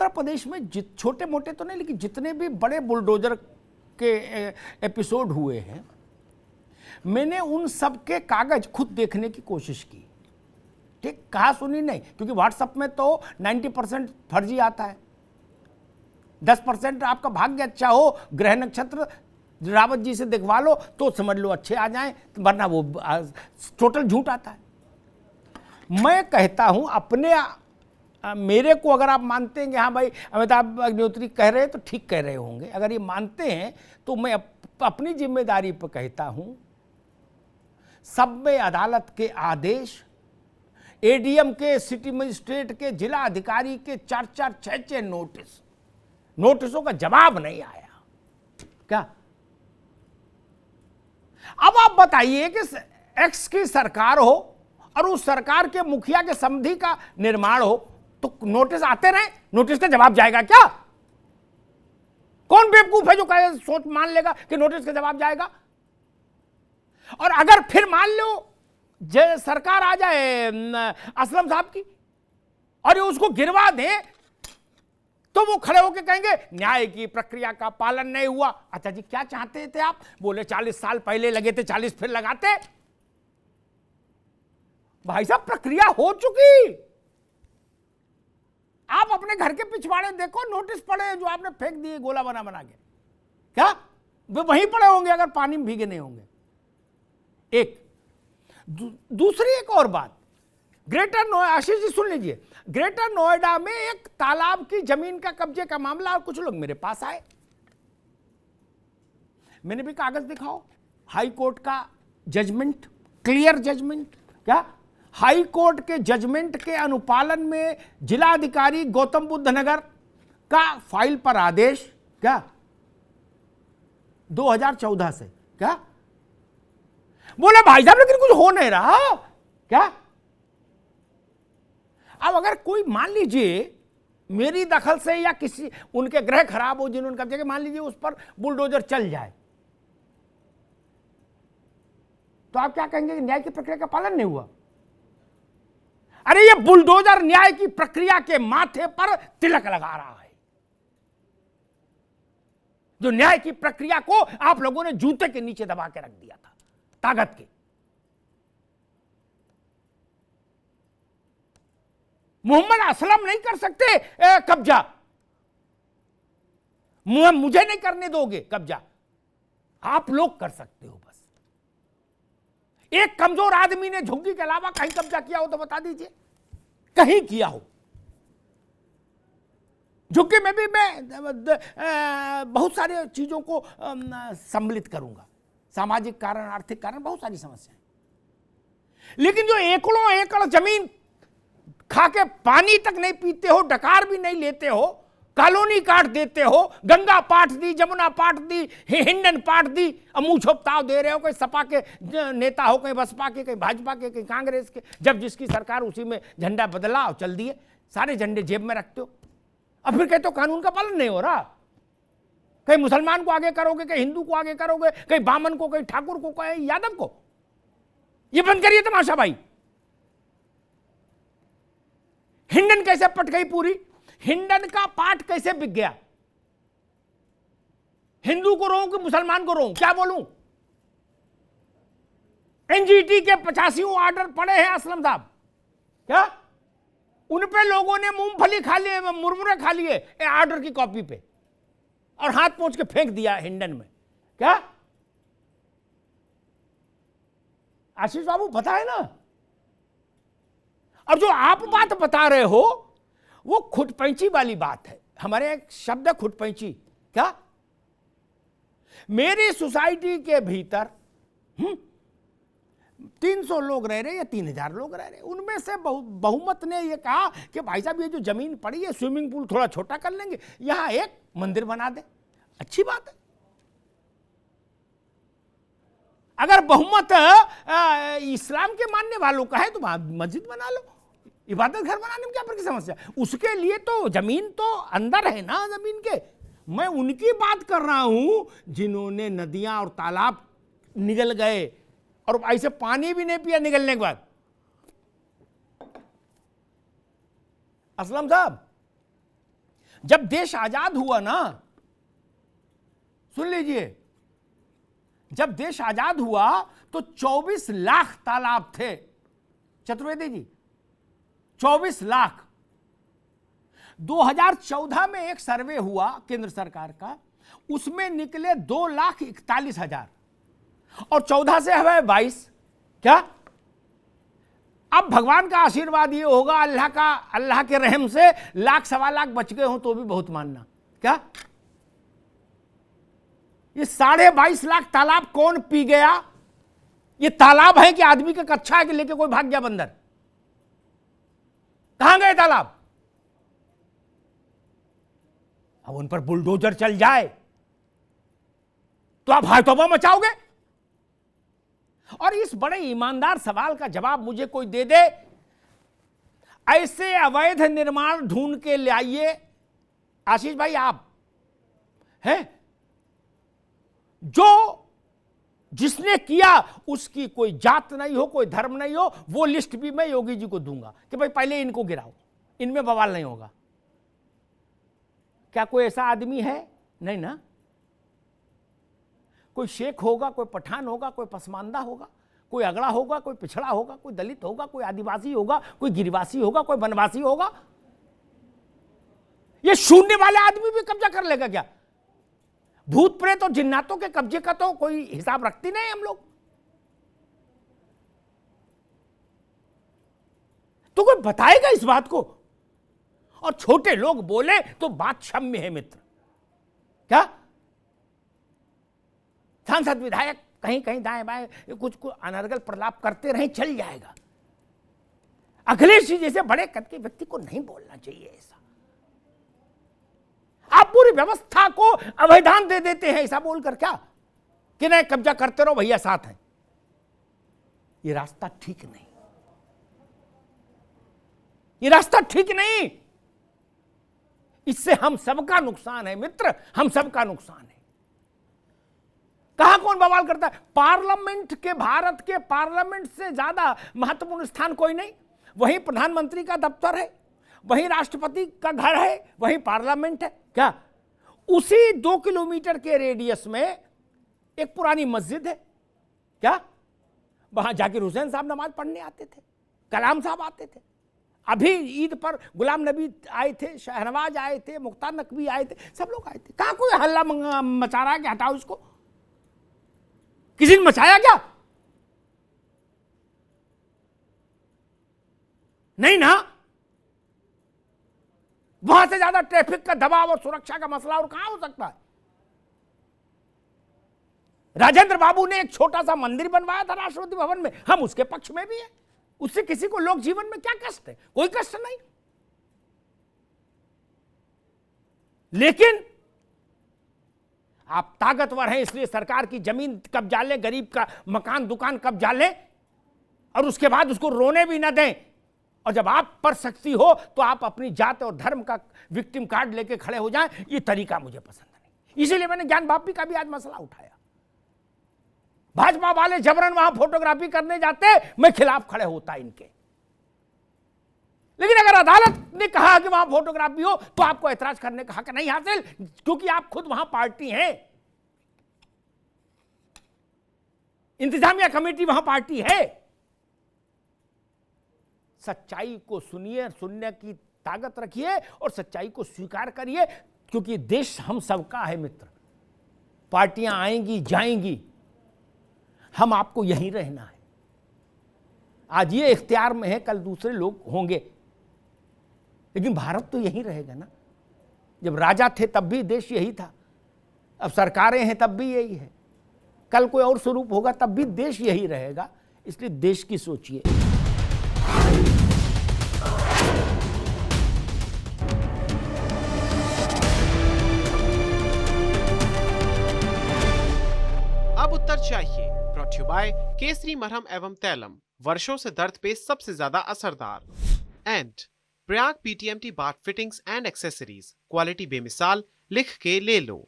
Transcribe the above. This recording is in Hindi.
उत्तर प्रदेश में छोटे मोटे तो नहीं, लेकिन जितने भी बड़े बुलडोजर के एपिसोड हुए हैं, मैंने उन सब के कागज खुद देखने की कोशिश की। ठीक, कहा सुनी नहीं, क्योंकि व्हाट्सएप में तो 90% फर्जी आता है। 10% आपका भाग्य अच्छा हो, ग्रह नक्षत्र रावत जी से दिखवा लो तो समझ लो अच्छे आ जाएं, वरना वो टोटल झूठ आता है। मैं कहता हूं अपने मेरे को अगर आप मानते हैं कि हाँ भाई अमिताभ अग्निहोत्री कह रहे हैं तो ठीक कह रहे होंगे, अगर ये मानते हैं तो मैं अपनी जिम्मेदारी पर कहता हूं, सब में अदालत के आदेश, एडीएम के, सिटी मजिस्ट्रेट के, जिला अधिकारी के 4-4, 6-6 नोटिसों का जवाब नहीं आया क्या? अब आप बताइए कि एक्स की सरकार हो और उस सरकार के मुखिया के समधि का निर्माण हो तो नोटिस आते रहे, नोटिस का जवाब जाएगा क्या? कौन बेवकूफ है जो कहे सोच मान लेगा कि नोटिस का जवाब जाएगा? और अगर फिर मान लो सरकार आ जाए असलम साहब की और ये उसको गिरवा दे तो वो खड़े होकर कहेंगे न्याय की प्रक्रिया का पालन नहीं हुआ। अच्छा जी, क्या चाहते थे आप? बोले 40 साल पहले लगे थे, 40 फिर लगाते। भाई साहब, प्रक्रिया हो चुकी। आप अपने घर के पिछवाड़े देखो, नोटिस पड़े जो आपने फेंक दिए गोला बना बना के, क्या वे वहीं पड़े होंगे अगर पानी में भीगे नहीं होंगे? एक दूसरी एक और बात, ग्रेटर नोएडा, आशीष जी सुन लीजिए, ग्रेटर नोएडा में एक तालाब की जमीन का कब्जे का मामला, और कुछ लोग मेरे पास आए, मैंने भी कागज दिखाओ, हाई कोर्ट का जजमेंट, क्लियर जजमेंट, क्या हाई कोर्ट के जजमेंट के अनुपालन में जिलाधिकारी गौतम बुद्ध नगर का फाइल पर आदेश, क्या 2014 से, क्या बोले भाई साहब लेकिन कुछ हो नहीं रहा क्या? अब अगर कोई मान लीजिए मेरी दखल से या किसी उनके ग्रह खराब हो जिन्होंने कब्जे के, मान लीजिए उस पर बुलडोजर चल जाए तो आप क्या कहेंगे कि न्याय की प्रक्रिया का पालन नहीं हुआ? अरे ये बुलडोजर न्याय की प्रक्रिया के माथे पर तिलक लगा रहा है। जो न्याय की प्रक्रिया को आप लोगों ने जूते के नीचे दबा के रख दिया था ताकत के। मोहम्मद असलम नहीं कर सकते कब्जा, मुझे नहीं करने दोगे कब्जा, आप लोग कर सकते हो। बस एक कमजोर आदमी ने झुग्गी के अलावा कहीं कब्जा किया हो तो बता दीजिए, कहीं किया हो। झुग्गी में भी मैं बहुत सारी चीजों को सम्मिलित करूंगा, सामाजिक कारण, आर्थिक कारण, बहुत सारी समस्याएं, लेकिन जो एकड़ों एकड़ जमीन खा के पानी तक नहीं पीते हो, डकार भी नहीं लेते हो, कॉलोनी काट देते हो, गंगा पाट दी, जमुना पाट दी, हिंडन पाट दी, अब मुंह छोपताव दे रहे हो, कोई सपा के नेता हो, कहीं बसपा के, कहीं भाजपा के, कहीं कांग्रेस के, जब जिसकी सरकार उसी में झंडा बदला और चल दिए, सारे झंडे जेब में रखते हो। अब फिर कहते हो कानून का पालन नहीं हो रहा। कहीं मुसलमान को आगे करोगे, कहीं हिंदू को आगे करोगे, कहीं बामन को, कहीं ठाकुर को, कहीं यादव को। ये बंद करिए तमाशा भाई। हिंडन कैसे पट गई पूरी, हिंडन का पाठ कैसे बिक गया? हिंदू को रोऊं कि मुसलमान को रोऊं, क्या बोलूं? एनजीटी के 85 ऑर्डर पड़े हैं असलम साहब, क्या उन पे लोगों ने मूंगफली खा लिए, मुरमुरे खा लिए ऑर्डर की कॉपी पे, और हाथ पोंछ के फेंक दिया हिंडन में, क्या? आशीष बाबू पता है ना? और जो आप बात बता रहे हो वो खुटपैंची वाली बात है। हमारे एक शब्द है खुटपैंची, क्या? मेरी सोसाइटी के भीतर 300 लोग रह रहे या 3000 लोग रह रहे, उनमें से बहुमत ने यह कहा कि भाई साहब ये जो जमीन पड़ी है, स्विमिंग पूल थोड़ा छोटा कर लेंगे, यहां एक मंदिर बना दे। अच्छी बात है। अगर बहुमत इस्लाम के मानने वालों का है तो मस्जिद बना लो, इबादत घर बनाने में क्या पर की समस्या? उसके लिए तो जमीन तो अंदर है ना जमीन के। मैं उनकी बात कर रहा हूं जिन्होंने नदियां और तालाब निगल गए और ऐसे पानी भी नहीं पिया निगलने के बाद। असलम साहब, जब देश आजाद हुआ ना, सुन लीजिए, जब देश आजाद हुआ तो 24 लाख तालाब थे चतुर्वेदी जी, 24 लाख। 2014 में एक सर्वे हुआ केंद्र सरकार का, उसमें निकले 2,41,000 और 14 से हमें 22। क्या अब भगवान का आशीर्वाद ये होगा, अल्लाह के रहम से लाख सवा लाख बच गए हो तो भी बहुत मानना। क्या ये 22.5 लाख तालाब कौन पी गया? ये तालाब है कि आदमी का कच्चा है कि लेके कोई भाग गया बंदर? कहां गए तालाब? अब उन पर बुलडोजर चल जाए तो आप हाय तौबा मचाओगे? और इस बड़े ईमानदार सवाल का जवाब मुझे कोई दे दे, ऐसे अवैध निर्माण ढूंढ के लाइए आशीष भाई आप हैं, जो जिसने किया उसकी कोई जात नहीं हो, कोई धर्म नहीं हो, वो लिस्ट भी मैं योगी जी को दूंगा कि भाई पहले इनको गिराओ, इनमें बवाल नहीं होगा। क्या कोई ऐसा आदमी है? नहीं ना। कोई शेख होगा, कोई पठान होगा, कोई पसमानदा होगा, कोई अगड़ा होगा, कोई पिछड़ा होगा, कोई दलित होगा, कोई आदिवासी होगा, कोई गिरिवासी होगा, कोई वनवासी होगा। ये शून्य वाले आदमी भी कब्जा कर लेगा क्या? भूत प्रेत और जिन्नातों के कब्जे का तो कोई हिसाब रखती नहीं हम लोग। तो कोई बताएगा इस बात को? और छोटे लोग बोले तो बात क्षम्य है मित्र। क्या सांसद विधायक कहीं कहीं दाएं बाएं कुछ अनर्गल प्रलाप करते रहे, चल जाएगा। अखिलेश जी जैसे बड़े कद के व्यक्ति को नहीं बोलना चाहिए ऐसा। आप पूरी व्यवस्था को अवैधान दे देते हैं ऐसा बोलकर, क्या कि नहीं कब्जा करते रहो भैया साथ हैं। ये रास्ता ठीक नहीं, ये रास्ता ठीक नहीं। इससे हम सबका नुकसान है मित्र, हम सबका नुकसान है। कहां कौन बवाल करता है? पार्लियामेंट के, भारत के पार्लियामेंट से ज्यादा महत्वपूर्ण स्थान कोई नहीं। वहीं प्रधानमंत्री का दफ्तर है, वहीं राष्ट्रपति का घर है, वहीं पार्लियामेंट है। क्या उसी 2 किलोमीटर के रेडियस में एक पुरानी मस्जिद है? क्या वहां जाकिर हुसैन साहब नमाज पढ़ने आते थे, कलाम साहब आते थे, अभी ईद पर गुलाम नबी आए थे, शहनवाज आए थे, मुख्तार नकवी आए थे, सब लोग आए थे। कहां कोई हल्ला मचा रहा है कि हटाओ इसको? किसी ने मचाया क्या? नहीं ना। वहां से ज्यादा ट्रैफिक का दबाव और सुरक्षा का मसला और कहां हो सकता है? राजेंद्र बाबू ने एक छोटा सा मंदिर बनवाया था राष्ट्रपति भवन में, हम उसके पक्ष में भी हैं। उससे किसी को लोक जीवन में क्या कष्ट है? कोई कष्ट नहीं। लेकिन आप ताकतवर हैं इसलिए सरकार की जमीन कब्जा लें, गरीब का मकान दुकान कब्जा लें और उसके बाद उसको रोने भी ना दें। और जब आप पर शक्ति हो तो आप अपनी जात और धर्म का विक्टिम कार्ड लेके खड़े हो जाएं, ये तरीका मुझे पसंद नहीं। इसीलिए मैंने ज्ञान वापी का भी आज मसला उठाया। भाजपा वाले जबरन वहां फोटोग्राफी करने जाते, मैं खिलाफ खड़े होता इनके। लेकिन अगर अदालत ने कहा कि वहां फोटोग्राफी हो तो आपको ऐतराज करने का हक नहीं हासिल, क्योंकि आप खुद वहां पार्टी हैं, इंतजामिया कमेटी वहां पार्टी है। सच्चाई को सुनिए, सुनने की ताकत रखिए और सच्चाई को स्वीकार करिए, क्योंकि देश हम सबका है मित्र। पार्टियां आएंगी जाएंगी, हम आपको यहीं रहना है। आज ये इख्तियार में है, कल दूसरे लोग होंगे, लेकिन भारत तो यहीं रहेगा ना। जब राजा थे तब भी देश यही था, अब सरकारें हैं तब भी यही है, कल कोई और स्वरूप होगा तब भी देश यही रहेगा। इसलिए देश की सोचिए। अब उत्तर चाहिए, ब्रॉट यू बाय केसरी मरहम एवं तैलम, वर्षों से दर्द पे सबसे ज्यादा असरदार। And Prayag PTMT bath fittings and accessories, quality बेमिसाल, लिख के ले लो।